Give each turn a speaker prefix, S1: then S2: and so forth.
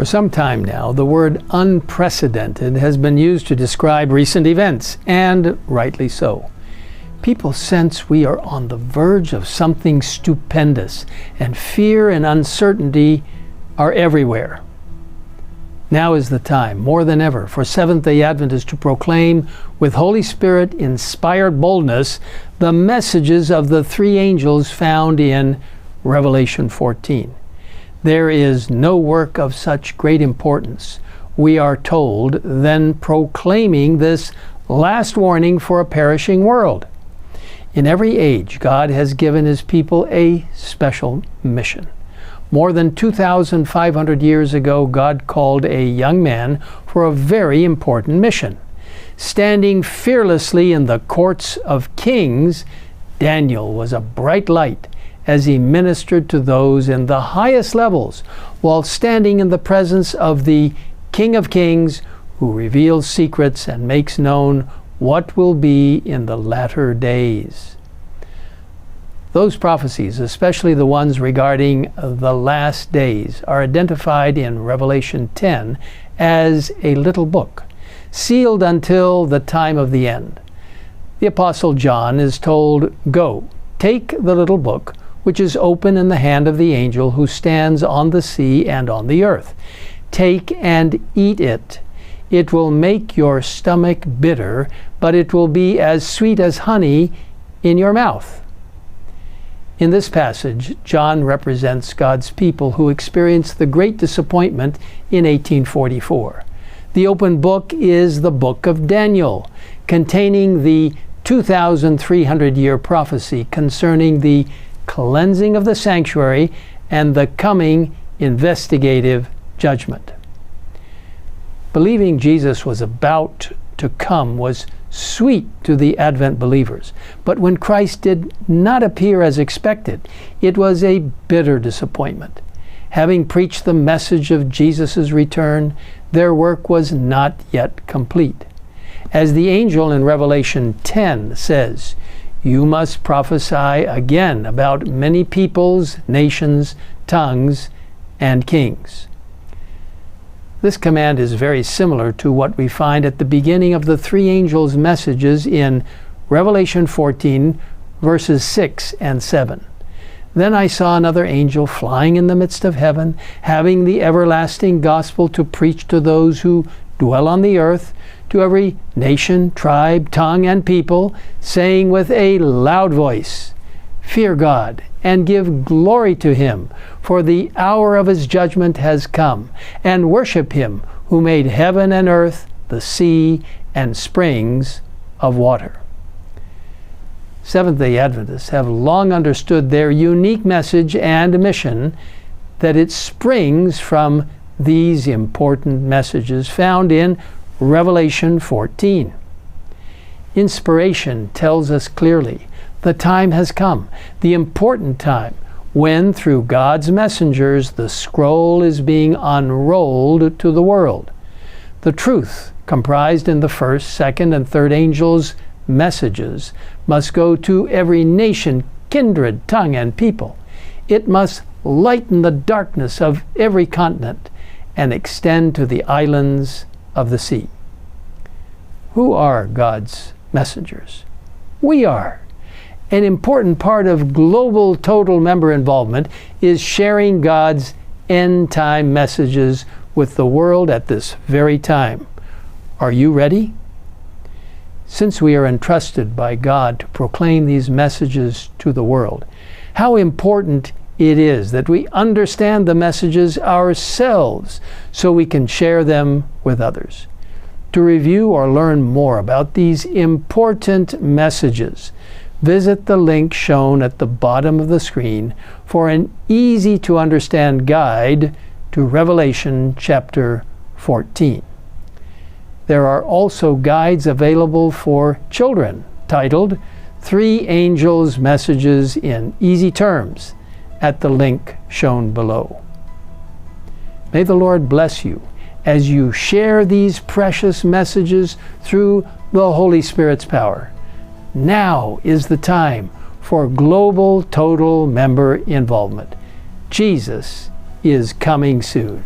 S1: some time now, the word unprecedented has been used to describe recent events, and rightly so. People sense we are on the verge of something stupendous, and fear and uncertainty are everywhere. Now is the time, more than ever, for Seventh-day Adventists to proclaim with Holy Spirit-inspired boldness the messages of the three angels found in Revelation 14. There is no work of such great importance, we are told, than proclaiming this last warning for a perishing world. In every age, God has given His people a special mission. More than 2,500 years ago, God called a young man for a very important mission. Standing fearlessly in the courts of kings, Daniel was a bright light as he ministered to those in the highest levels, while standing in the presence of the King of Kings, who reveals secrets and makes known what will be in the latter days. Those prophecies, especially the ones regarding the last days, are identified in Revelation 10 as a little book, sealed until the time of the end. The Apostle John is told, "Go, take the little book, which is open in the hand of the angel who stands on the sea and on the earth. Take and eat it. It will make your stomach bitter, but it will be as sweet as honey in your mouth." In this passage, John represents God's people who experienced the great disappointment in 1844. The open book is the book of Daniel, containing the 2,300-year prophecy concerning the cleansing of the sanctuary and the coming investigative judgment. Believing Jesus was about to come was sweet to the Advent believers, but when Christ did not appear as expected, it was a bitter disappointment. Having preached the message of Jesus' return, their work was not yet complete. As the angel in Revelation 10 says, "You must prophesy again about many peoples, nations, tongues, and kings." This command is very similar to what we find at the beginning of the three angels' messages in Revelation 14, verses 6 and 7. "Then I saw another angel flying in the midst of heaven, having the everlasting gospel to preach to those who dwell on the earth, to every nation, tribe, tongue, and people, saying with a loud voice, 'Fear God, and give glory to Him, for the hour of His judgment has come, and worship Him who made heaven and earth, the sea, and springs of water.'" Seventh-day Adventists have long understood their unique message and mission, that it springs from these important messages found in Revelation 14. Inspiration tells us clearly the time has come, the important time, when through God's messengers the scroll is being unrolled to the world. The truth comprised in the first, second, and third angels' messages must go to every nation, kindred, tongue, and people. It must lighten the darkness of every continent and extend to the islands of the sea. Who are God's messengers? We are. An important part of global total member involvement is sharing God's end-time messages with the world at this very time. Are you ready? Since we are entrusted by God to proclaim these messages to the world, how important it is that we understand the messages ourselves so we can share them with others. To review or learn more about these important messages, visit the link shown at the bottom of the screen for an easy-to-understand guide to Revelation chapter 14. There are also guides available for children titled "Three Angels' Messages in Easy Terms" at the link shown below. May the Lord bless you as you share these precious messages through the Holy Spirit's power. Now is the time for global total member involvement. Jesus is coming soon.